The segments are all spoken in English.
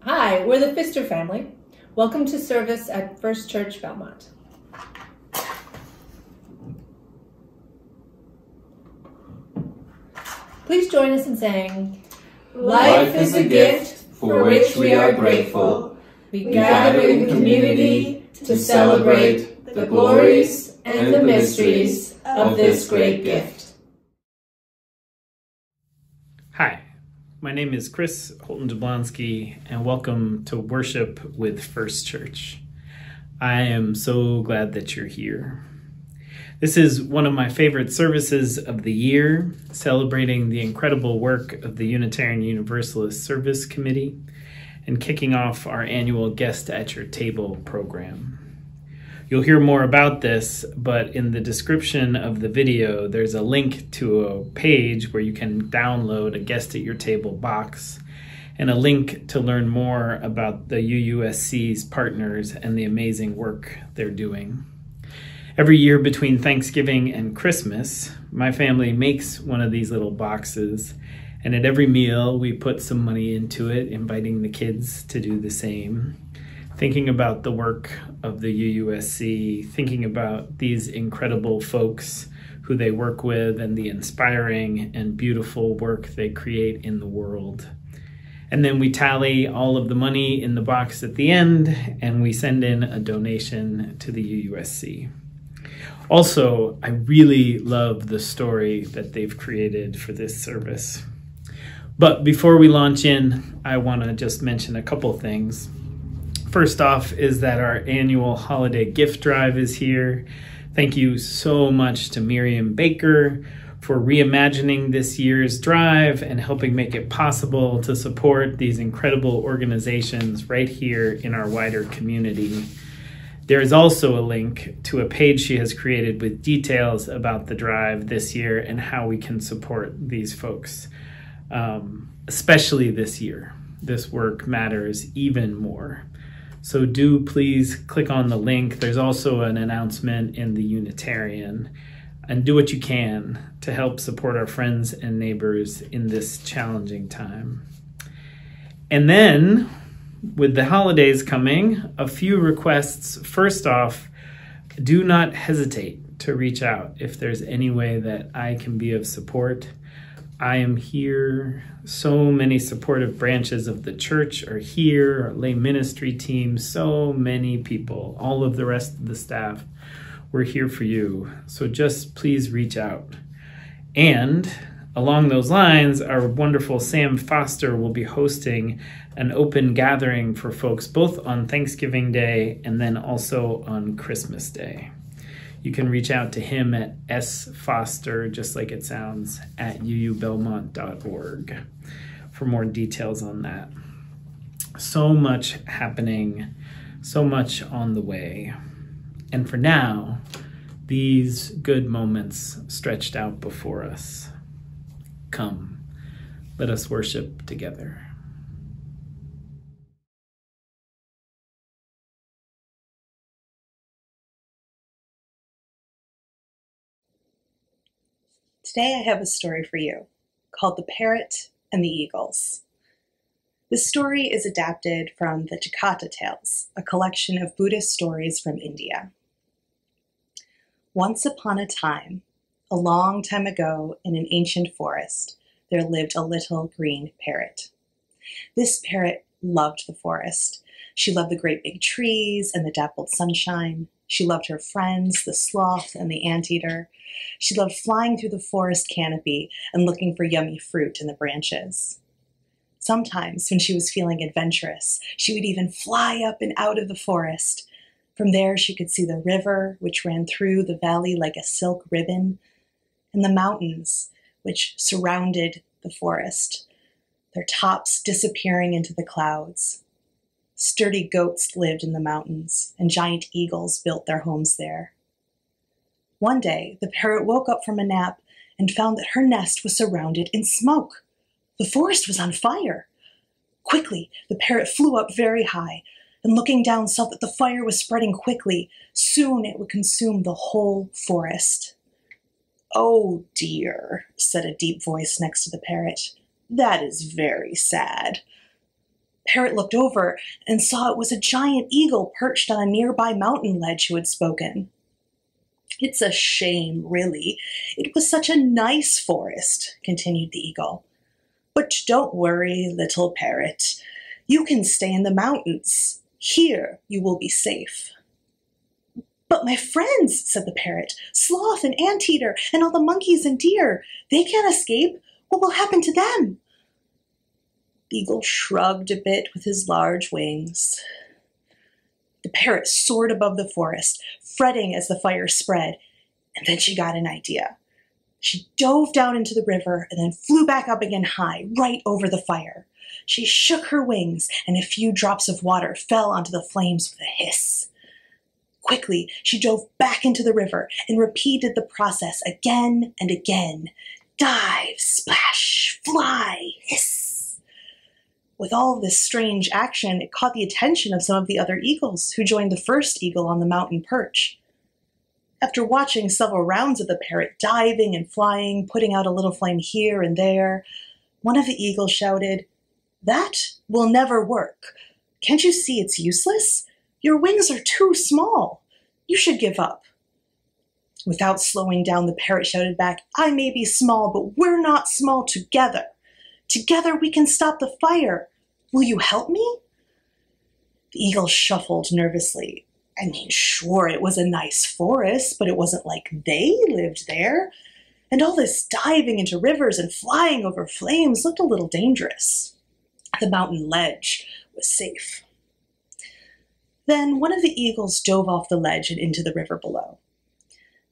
Hi, we're the Pfister family. Welcome to service at First Church Belmont. Please join us in saying, Life is a gift for which we are grateful. We gather in community to celebrate the glories and the mysteries of this great gift. Hi, my name is Chris Holton-Jablonski, and welcome to Worship with First Church. I am so glad that you're here. This is one of my favorite services of the year, celebrating the incredible work of the Unitarian Universalist Service Committee and kicking off our annual Guest at Your Table program. You'll hear more about this, but in the description of the video, there's a link to a page where you can download a Guest at Your Table box and a link to learn more about the UUSC's partners and the amazing work they're doing. Every year between Thanksgiving and Christmas, my family makes one of these little boxes, and at every meal we put some money into it, inviting the kids to do the same. Thinking about the work of the UUSC, thinking about these incredible folks who they work with and the inspiring and beautiful work they create in the world. And then we tally all of the money in the box at the end, and we send in a donation to the UUSC. Also, I really love the story that they've created for this service. But before we launch in, I want to just mention a couple things. First off is that our annual holiday gift drive is here. Thank you so much to Miriam Baker for reimagining this year's drive and helping make it possible to support these incredible organizations right here in our wider community. There is also a link to a page she has created with details about the drive this year and how we can support these folks, especially this year. This work matters even more. So do please click on the link. There's also an announcement in the Unitarian, and do what you can to help support our friends and neighbors in this challenging time. And then, with the holidays coming, a few requests. First off, do not hesitate to reach out if there's any way that I can be of support. I am here. So many supportive branches of the church are here, our lay ministry team, so many people, all of the rest of the staff. We're here for you. So just please reach out. And along those lines, our wonderful Sam Foster will be hosting an open gathering for folks both on Thanksgiving Day and then also on Christmas Day. You can reach out to him at sfoster, just like it sounds, at uubelmont.org for more details on that. So much happening, so much on the way. And for now, these good moments stretched out before us. Come, let us worship together. Today I have a story for you called The Parrot and the Eagles. This story is adapted from the Jakarta Tales, a collection of Buddhist stories from India. Once upon a time, a long time ago in an ancient forest, there lived a little green parrot. This parrot loved the forest. She loved the great big trees and the dappled sunshine. She loved her friends, the sloth and the anteater. She loved flying through the forest canopy and looking for yummy fruit in the branches. Sometimes, when she was feeling adventurous, she would even fly up and out of the forest. From there, she could see the river, which ran through the valley like a silk ribbon, and the mountains, which surrounded the forest, their tops disappearing into the clouds. Sturdy goats lived in the mountains, and giant eagles built their homes there. One day, the parrot woke up from a nap and found that her nest was surrounded in smoke. The forest was on fire. Quickly, the parrot flew up very high, and looking down saw that the fire was spreading quickly. Soon it would consume the whole forest. "Oh dear," said a deep voice next to the parrot. "That is very sad." Parrot looked over and saw it was a giant eagle perched on a nearby mountain ledge who had spoken. "It's a shame, really. It was such a nice forest," continued the eagle. "But don't worry, little parrot. You can stay in the mountains. Here you will be safe." "But my friends," said the parrot, "Sloth and Anteater and all the monkeys and deer, they can't escape. What will happen to them?" The eagle shrugged a bit with his large wings. The parrot soared above the forest, fretting as the fire spread, and then she got an idea. She dove down into the river and then flew back up again high, right over the fire. She shook her wings, and a few drops of water fell onto the flames with a hiss. Quickly, she dove back into the river and repeated the process again and again. Dive, splash, fly, hiss. With all this strange action, it caught the attention of some of the other eagles who joined the first eagle on the mountain perch. After watching several rounds of the parrot diving and flying, putting out a little flame here and there, one of the eagles shouted, "That will never work. Can't you see it's useless? Your wings are too small. You should give up." Without slowing down, the parrot shouted back, "I may be small, but we're not small together. Together we can stop the fire. Will you help me?" The eagle shuffled nervously. I mean, sure, it was a nice forest, but it wasn't like they lived there. And all this diving into rivers and flying over flames looked a little dangerous. The mountain ledge was safe. Then one of the eagles dove off the ledge and into the river below.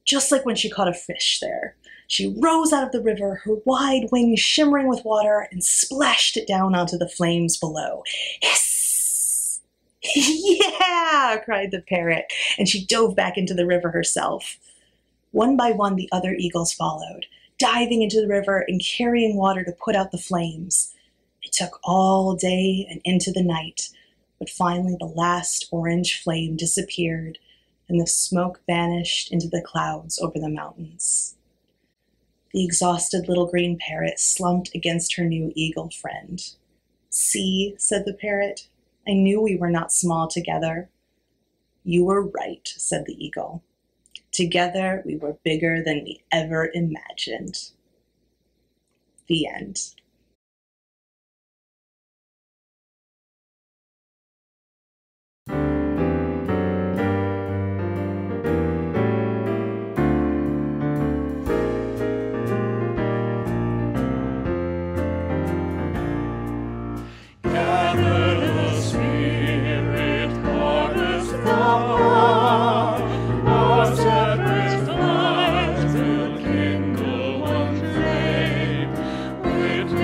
Just like when she caught a fish there, she rose out of the river, her wide wings shimmering with water, and splashed it down onto the flames below. Hiss! "Yeah!" cried the parrot, and she dove back into the river herself. One by one, the other eagles followed, diving into the river and carrying water to put out the flames. It took all day and into the night, but finally the last orange flame disappeared and the smoke vanished into the clouds over the mountains. The exhausted little green parrot slumped against her new eagle friend. "See," said the parrot, "I knew we were not small together." "You were right," said the eagle. "Together we were bigger than we ever imagined." The end. With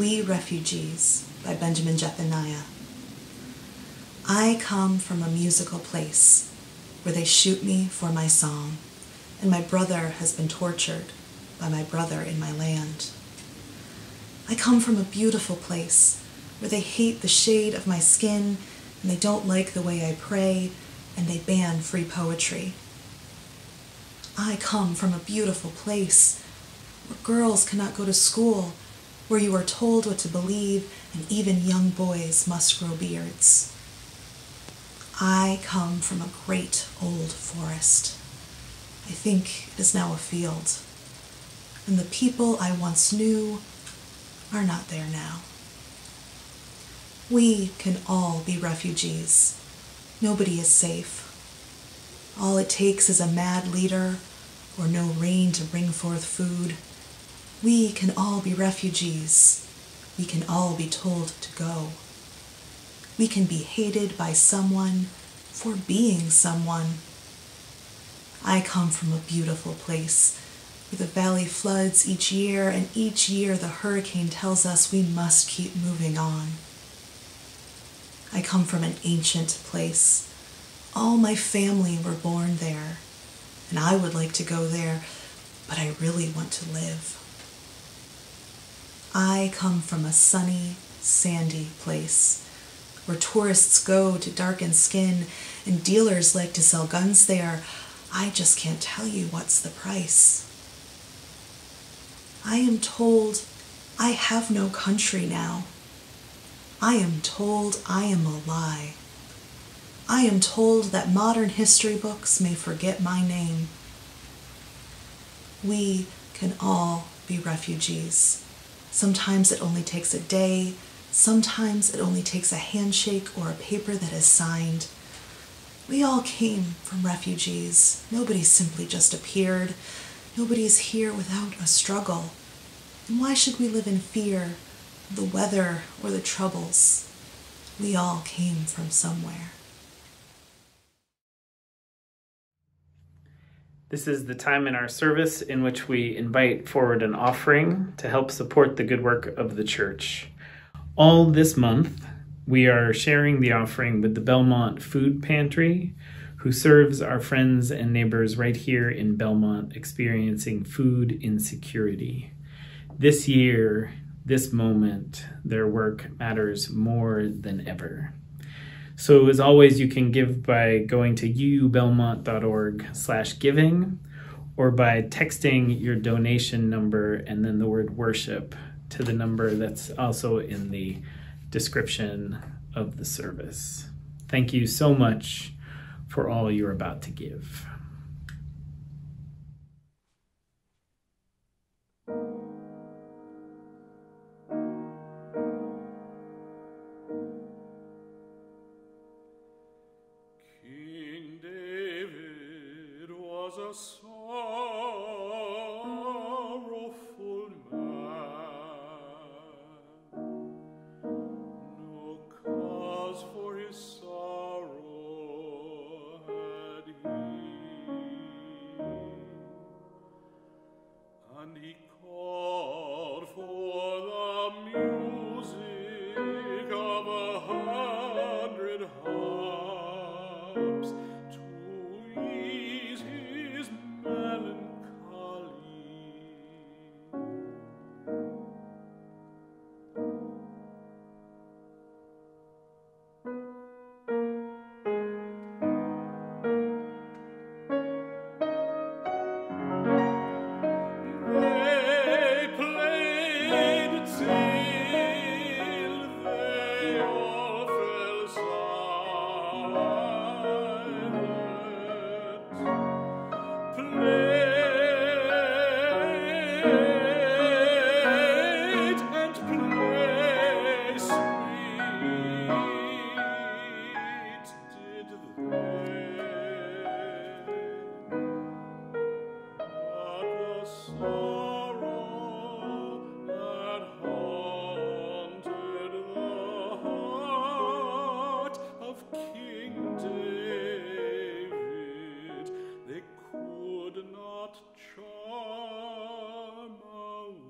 We Refugees by Benjamin Jethaniah. I come from a musical place where they shoot me for my song, and my brother has been tortured by my brother in my land. I come from a beautiful place where they hate the shade of my skin, and they don't like the way I pray, and they ban free poetry. I come from a beautiful place where girls cannot go to school, where you are told what to believe, and even young boys must grow beards. I come from a great old forest. I think it is now a field, and the people I once knew are not there now. We can all be refugees. Nobody is safe. All it takes is a mad leader or no rain to bring forth food. We can all be refugees. We can all be told to go. We can be hated by someone for being someone. I come from a beautiful place where the valley floods each year, and each year the hurricane tells us we must keep moving on. I come from an ancient place. All my family were born there, and I would like to go there, but I really want to live. I come from a sunny, sandy place where tourists go to darken skin and dealers like to sell guns there. I just can't tell you what's the price. I am told I have no country now. I am told I am a lie. I am told that modern history books may forget my name. We can all be refugees. Sometimes it only takes a day. Sometimes it only takes a handshake or a paper that is signed. We all came from refugees. Nobody simply just appeared. Nobody is here without a struggle. And why should we live in fear of the weather or the troubles? We all came from somewhere. This is the time in our service in which we invite forward an offering to help support the good work of the church. All this month, we are sharing the offering with the Belmont Food Pantry, who serves our friends and neighbors right here in Belmont experiencing food insecurity. This year, this moment, their work matters more than ever. So as always, you can give by going to uubelmont.org/giving or by texting your donation number and then the word worship to the number that's also in the description of the service. Thank you so much for all you're about to give. A sorrowful man, no cause for his sorrow had he, and he called for the music of 100 harps to ease his melancholy. They played till they all fell silent. Played and played sweet did they, but the sorrow that haunted the heart of King David they could not charm away.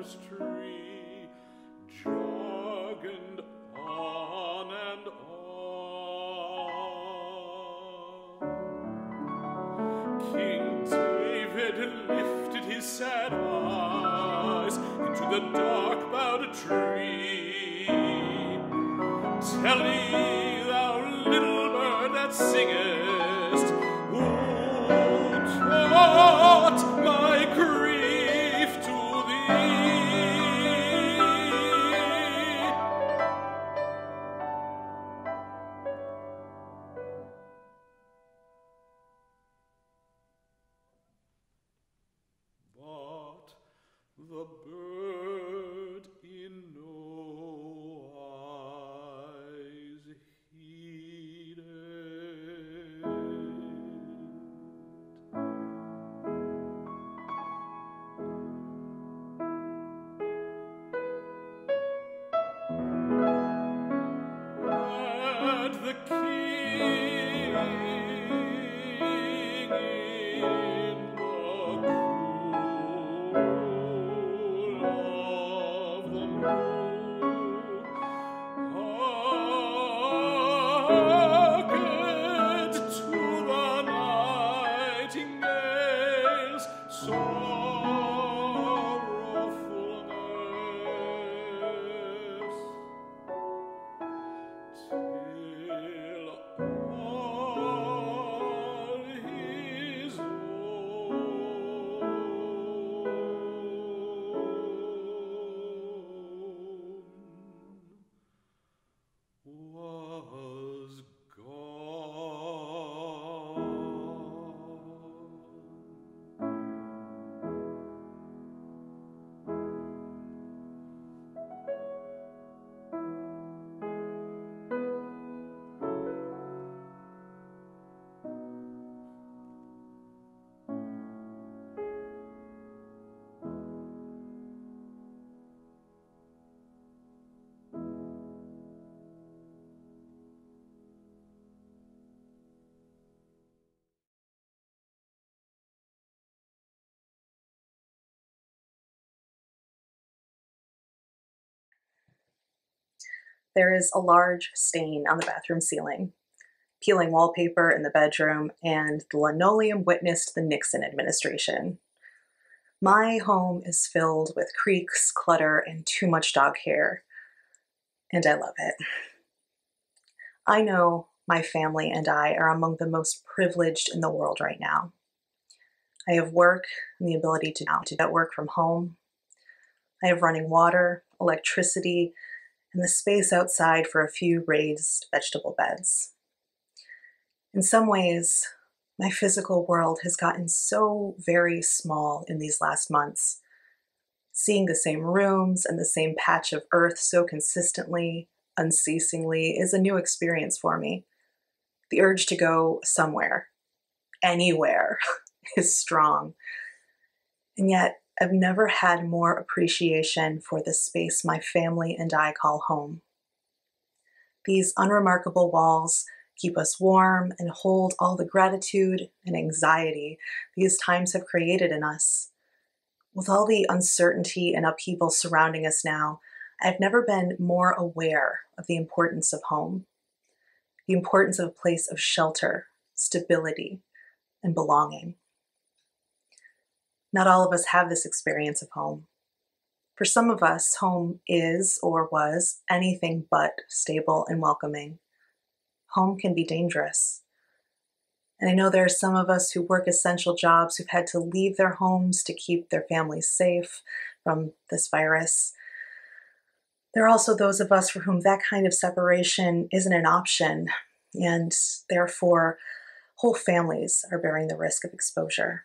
cypress tree, jogging on and on. King David lifted his sad eyes into the dark-boughed tree. Tell me, thou little bird that singest, who taught my grief to thee? But the bird in no wise heeded. And the king in the cool of the moon hearkened to the nightingale's sorrowfulness, till all his own was gone. There is a large stain on the bathroom ceiling, peeling wallpaper in the bedroom, and the linoleum witnessed the Nixon administration. My home is filled with creaks, clutter, and too much dog hair, and I love it. I know my family and I are among the most privileged in the world right now. I have work and the ability to get work from home. I have running water, electricity, and the space outside for a few raised vegetable beds. In some ways, my physical world has gotten so very small in these last months. Seeing the same rooms and the same patch of earth so consistently, unceasingly, is a new experience for me. The urge to go somewhere, anywhere, is strong. And yet, I've never had more appreciation for the space my family and I call home. These unremarkable walls keep us warm and hold all the gratitude and anxiety these times have created in us. With all the uncertainty and upheaval surrounding us now, I've never been more aware of the importance of home, the importance of a place of shelter, stability, and belonging. Not all of us have this experience of home. For some of us, home is or was anything but stable and welcoming. Home can be dangerous. And I know there are some of us who work essential jobs who've had to leave their homes to keep their families safe from this virus. There are also those of us for whom that kind of separation isn't an option, and therefore whole families are bearing the risk of exposure.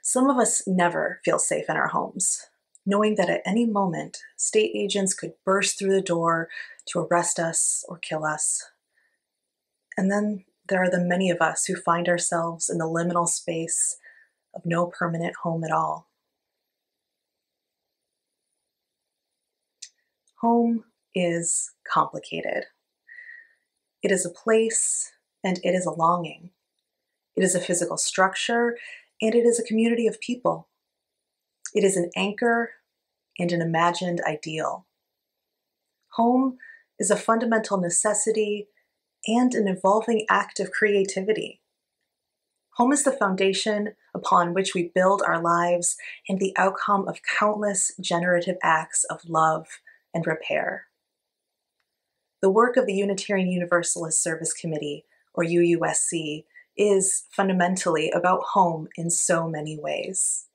Some of us never feel safe in our homes, knowing that at any moment, state agents could burst through the door to arrest us or kill us. And then there are the many of us who find ourselves in the liminal space of no permanent home at all. Home is complicated. It is a place and it is a longing. It is a physical structure and it is a community of people. It is an anchor and an imagined ideal. Home is a fundamental necessity and an evolving act of creativity. Home is the foundation upon which we build our lives and the outcome of countless generative acts of love and repair. The work of the Unitarian Universalist Service Committee, or UUSC, is fundamentally about home in so many ways.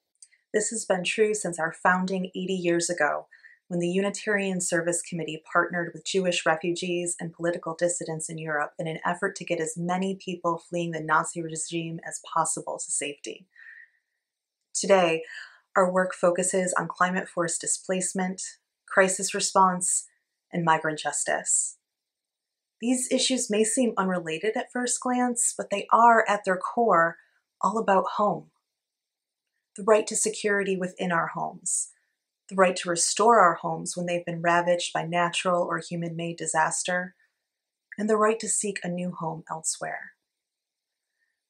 This has been true since our founding 80 years ago, when the Unitarian Service Committee partnered with Jewish refugees and political dissidents in Europe in an effort to get as many people fleeing the Nazi regime as possible to safety. Today, our work focuses on climate force displacement, crisis response, and migrant justice. These issues may seem unrelated at first glance, but they are, at their core, all about home. The right to security within our homes, the right to restore our homes when they've been ravaged by natural or human-made disaster, and the right to seek a new home elsewhere.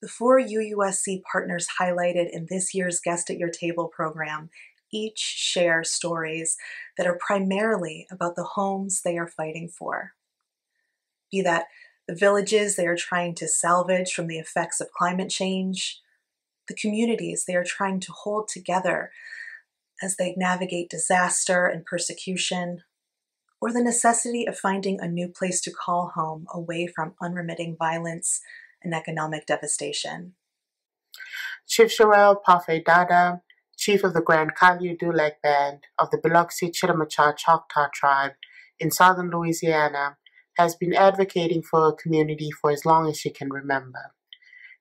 The 4 UUSC partners highlighted in this year's Guest at Your Table program each share stories that are primarily about the homes they are fighting for. Be that the villages they are trying to salvage from the effects of climate change, the communities they are trying to hold together as they navigate disaster and persecution, or the necessity of finding a new place to call home away from unremitting violence and economic devastation. Chief Sherelle Parfait Dada, chief of the Grand Kalu Dulek Band of the Biloxi Chitimacha Choctaw Tribe in southern Louisiana, has been advocating for her community for as long as she can remember.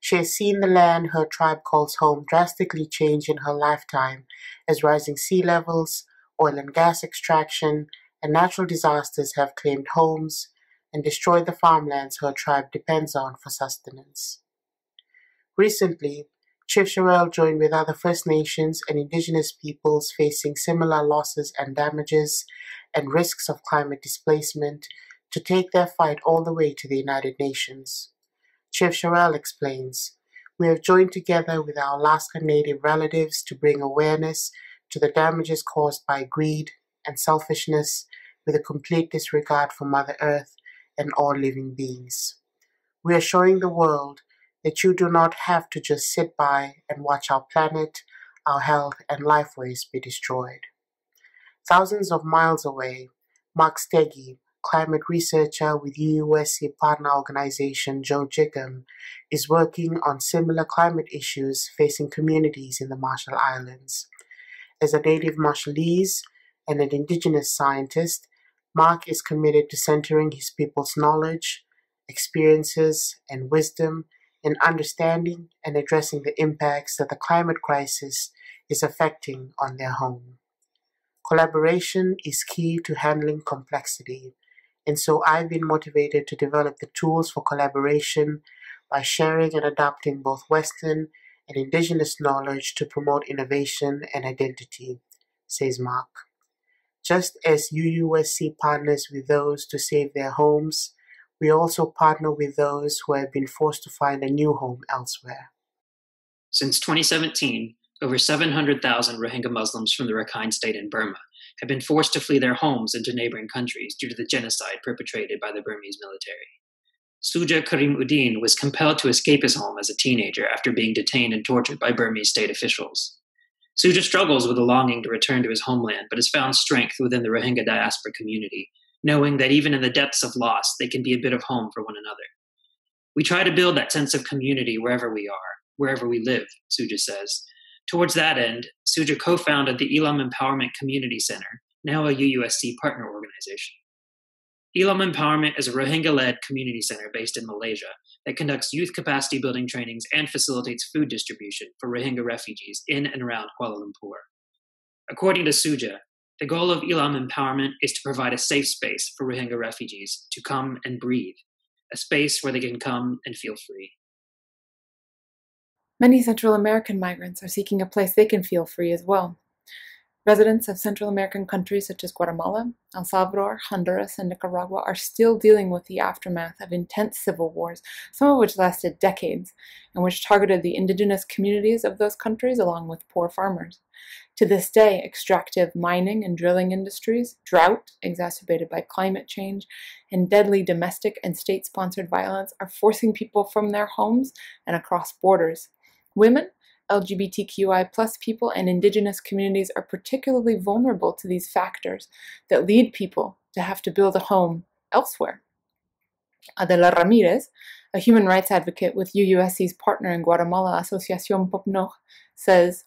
She has seen the land her tribe calls home drastically change in her lifetime as rising sea levels, oil and gas extraction, and natural disasters have claimed homes and destroyed the farmlands her tribe depends on for sustenance. Recently, Chief Sherelle joined with other First Nations and Indigenous peoples facing similar losses and damages and risks of climate displacement to take their fight all the way to the United Nations. Chief Sherelle explains, "We have joined together with our Alaska Native relatives to bring awareness to the damages caused by greed and selfishness with a complete disregard for Mother Earth and all living beings. We are showing the world that you do not have to just sit by and watch our planet, our health, and lifeways be destroyed." Thousands of miles away, Mark Steggy, climate researcher with UUSC partner organization Joe Jiggum, is working on similar climate issues facing communities in the Marshall Islands. As a native Marshallese and an indigenous scientist, Mark is committed to centering his people's knowledge, experiences, and wisdom in understanding and addressing the impacts that the climate crisis is affecting on their home. Collaboration is key to handling complexity, and so I've been motivated to develop the tools for collaboration by sharing and adopting both Western and Indigenous knowledge to promote innovation and identity, says Mark. Just as UUSC partners with those to save their homes, we also partner with those who have been forced to find a new home elsewhere. Since 2017, over 700,000 Rohingya Muslims from the Rakhine State in Burma have been forced to flee their homes into neighboring countries due to the genocide perpetrated by the Burmese military. Suja Karim-Uddin was compelled to escape his home as a teenager after being detained and tortured by Burmese state officials. Suja struggles with a longing to return to his homeland, but has found strength within the Rohingya diaspora community, knowing that even in the depths of loss, they can be a bit of home for one another. We try to build that sense of community wherever we are, wherever we live, Suja says. Towards that end, Suja co-founded the Elam Empowerment Community Center, now a UUSC partner organization. Elam Empowerment is a Rohingya-led community center based in Malaysia that conducts youth capacity building trainings and facilitates food distribution for Rohingya refugees in and around Kuala Lumpur. According to Suja, the goal of Elam Empowerment is to provide a safe space for Rohingya refugees to come and breathe, a space where they can come and feel free. Many Central American migrants are seeking a place they can feel free as well. Residents of Central American countries such as Guatemala, El Salvador, Honduras, and Nicaragua are still dealing with the aftermath of intense civil wars, some of which lasted decades, and which targeted the indigenous communities of those countries along with poor farmers. To this day, extractive mining and drilling industries, drought exacerbated by climate change, and deadly domestic and state-sponsored violence are forcing people from their homes and across borders. Women, LGBTQI+ people, and indigenous communities are particularly vulnerable to these factors that lead people to have to build a home elsewhere. Adela Ramirez, a human rights advocate with UUSC's partner in Guatemala, Asociación Popnoch, says,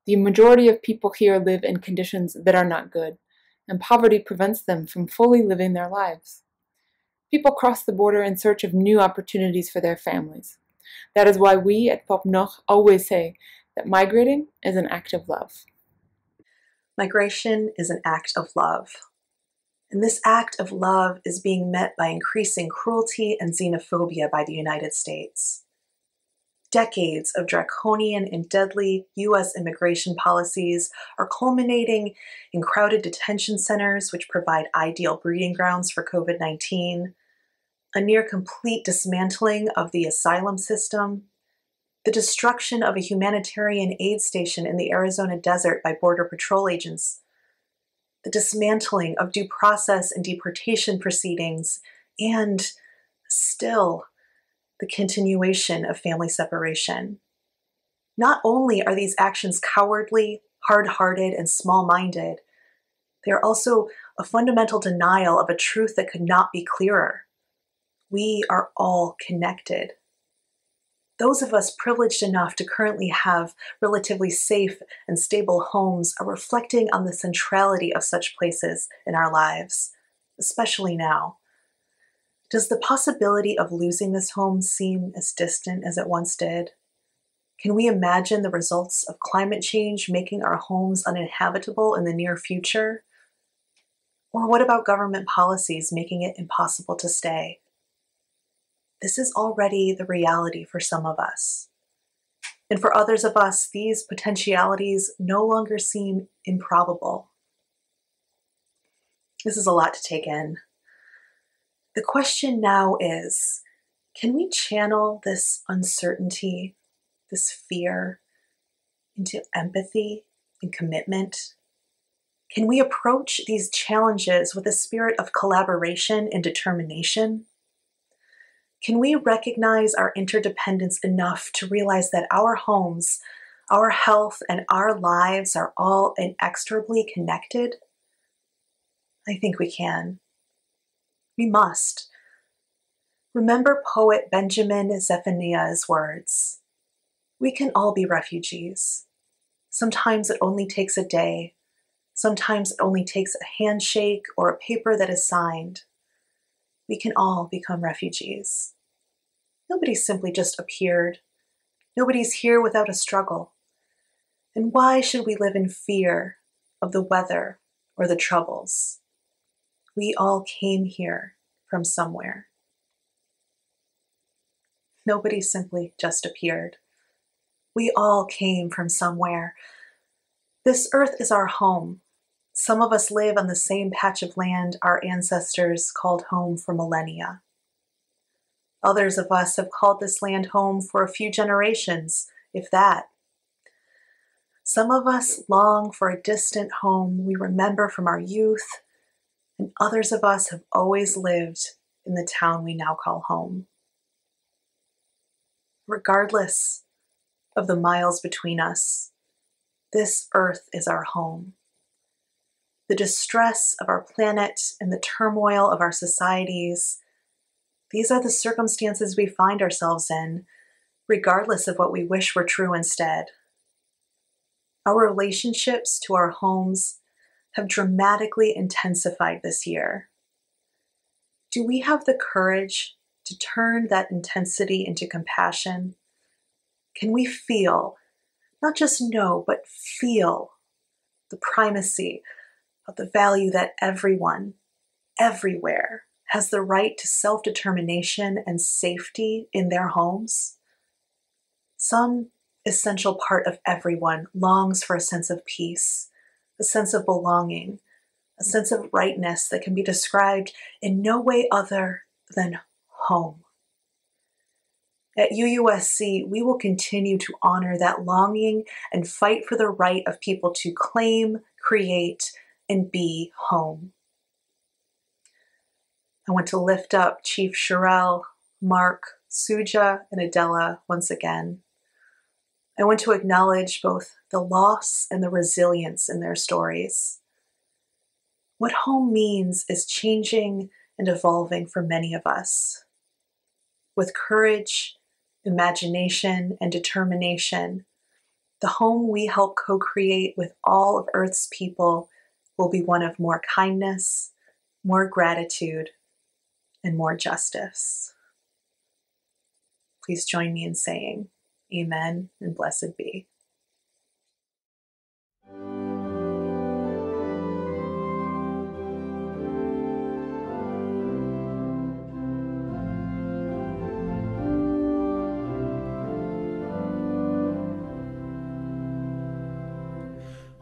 "The majority of people here live in conditions that are not good, and poverty prevents them from fully living their lives. People cross the border in search of new opportunities for their families. That is why we at Popnoch always say that migrating is an act of love." Migration is an act of love. And this act of love is being met by increasing cruelty and xenophobia by the United States. Decades of draconian and deadly U.S. immigration policies are culminating in crowded detention centers, which provide ideal breeding grounds for COVID-19, a near complete dismantling of the asylum system, the destruction of a humanitarian aid station in the Arizona desert by Border Patrol agents, the dismantling of due process and deportation proceedings, and still the continuation of family separation. Not only are these actions cowardly, hard-hearted, and small-minded, they are also a fundamental denial of a truth that could not be clearer. We are all connected. Those of us privileged enough to currently have relatively safe and stable homes are reflecting on the centrality of such places in our lives, especially now. Does the possibility of losing this home seem as distant as it once did? Can we imagine the results of climate change making our homes uninhabitable in the near future? Or what about government policies making it impossible to stay? This is already the reality for some of us. And for others of us, these potentialities no longer seem improbable. This is a lot to take in. The question now is, can we channel this uncertainty, this fear, into empathy and commitment? Can we approach these challenges with a spirit of collaboration and determination? Can we recognize our interdependence enough to realize that our homes, our health, and our lives are all inexorably connected? I think we can. We must. Remember poet Benjamin Zephaniah's words. We can all be refugees. Sometimes it only takes a day. Sometimes it only takes a handshake or a paper that is signed. We can all become refugees. Nobody simply just appeared. Nobody's here without a struggle. And why should we live in fear of the weather or the troubles? We all came here from somewhere. Nobody simply just appeared. We all came from somewhere. This earth is our home. Some of us live on the same patch of land our ancestors called home for millennia. Others of us have called this land home for a few generations, if that. Some of us long for a distant home we remember from our youth, and others of us have always lived in the town we now call home. Regardless of the miles between us, this earth is our home. The distress of our planet and the turmoil of our societies, these are the circumstances we find ourselves in, regardless of what we wish were true instead. Our relationships to our homes have dramatically intensified this year. Do we have the courage to turn that intensity into compassion? Can we feel, not just know, but feel the primacy of the value that everyone, everywhere, has the right to self-determination and safety in their homes? Some essential part of everyone longs for a sense of peace, a sense of belonging, a sense of rightness that can be described in no way other than home. At UUSC, we will continue to honor that longing and fight for the right of people to claim, create, and be home. I want to lift up Chief Sherelle, Mark, Suja, and Adela once again. I want to acknowledge both the loss and the resilience in their stories. What home means is changing and evolving for many of us. With courage, imagination, and determination, the home we help co-create with all of Earth's people will be one of more kindness, more gratitude, and more justice. Please join me in saying, Amen and blessed be.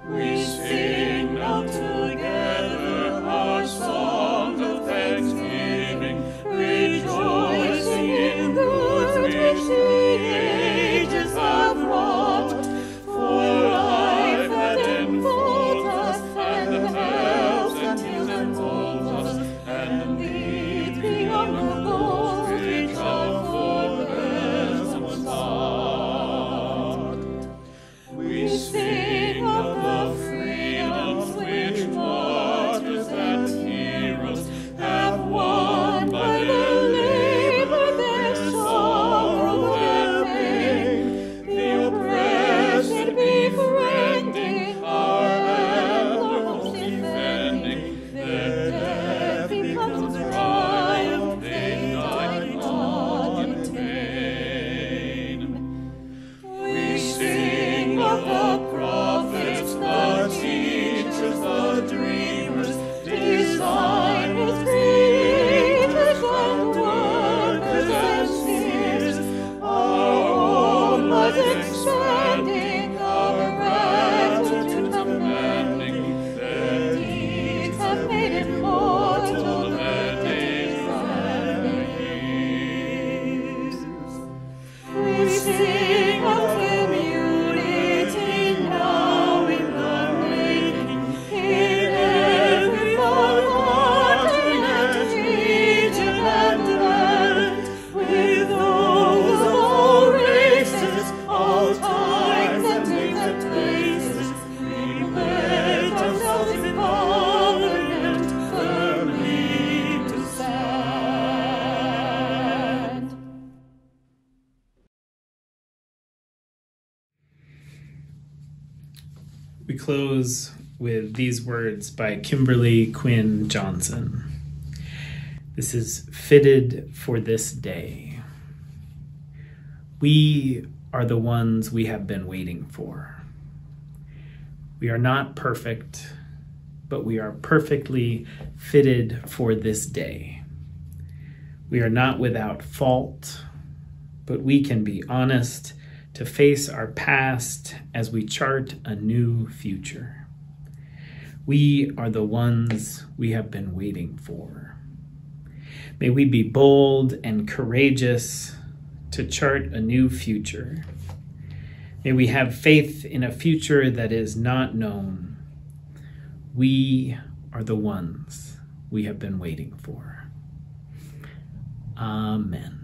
We sing now together our song of thanksgiving, rejoicing in those which the ages have wrought. For life that enfolds us, and the helps and heals and holds us, and leads beyond the goals which our forebears sought. We sing of the freedoms which martyrs and heroes have won by their labor, their sorrow, their pain. The oppressed befriending, our emblems defending, their death becomes triumph, they died not in vain. We sing of the prophets, the teachers, the dreamers, designers, creators, and workers and seers. Our own was expanding, our gratitude commanding. Their deeds have made immortal their days and their years. We sing of community now in the making, in every forgotten and region and land, with those of all races, all times and different places. We pledge ourselves in covenant firmly to stand. We close with these words by Kimberly Quinn Johnson. This is fitted for this day. We are the ones we have been waiting for. We are not perfect, but we are perfectly fitted for this day. We are not without fault, but we can be honest to face our past as we chart a new future. We are the ones we have been waiting for. May we be bold and courageous to chart a new future. May we have faith in a future that is not known. We are the ones we have been waiting for. Amen.